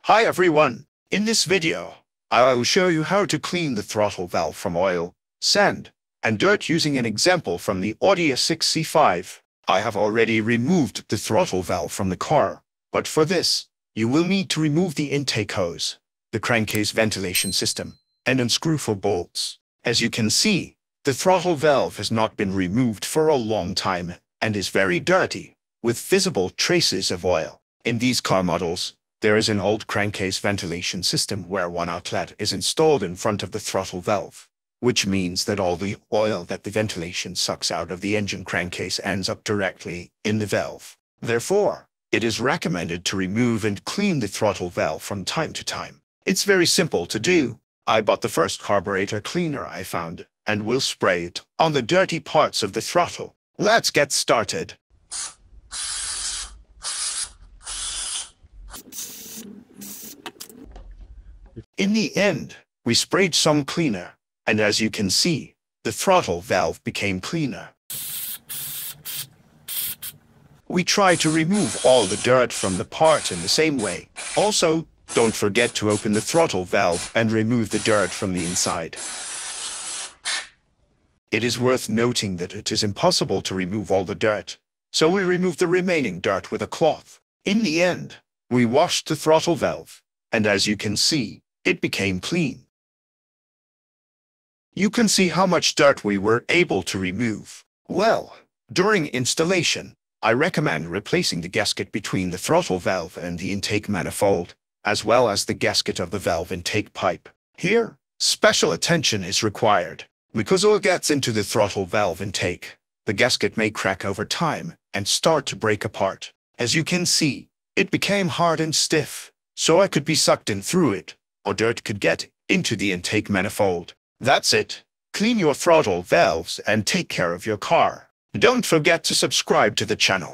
Hi everyone, in this video, I will show you how to clean the throttle valve from oil, sand, and dirt using an example from the Audi A6 C5. I have already removed the throttle valve from the car, but for this, you will need to remove the intake hose, the crankcase ventilation system, and unscrew 4 bolts. As you can see, the throttle valve has not been removed for a long time and is very dirty, with visible traces of oil. In these car models, there is an old crankcase ventilation system where one outlet is installed in front of the throttle valve, which means that all the oil that the ventilation sucks out of the engine crankcase ends up directly in the valve. Therefore, it is recommended to remove and clean the throttle valve from time to time. It's very simple to do. I bought the first carburetor cleaner I found and will spray it on the dirty parts of the throttle. Let's get started. In the end, we sprayed some cleaner, and as you can see, the throttle valve became cleaner. We try to remove all the dirt from the part in the same way. Also, don't forget to open the throttle valve and remove the dirt from the inside. It is worth noting that it is impossible to remove all the dirt, so we remove the remaining dirt with a cloth. In the end, we washed the throttle valve, and as you can see, it became clean. You can see how much dirt we were able to remove. Well, during installation, I recommend replacing the gasket between the throttle valve and the intake manifold, as well as the gasket of the valve intake pipe. Here, special attention is required. Because oil gets into the throttle valve intake, the gasket may crack over time and start to break apart. As you can see, it became hard and stiff, so it could be sucked in through it, or dirt could get into the intake manifold. That's it. Clean your throttle valves and take care of your car. Don't forget to subscribe to the channel.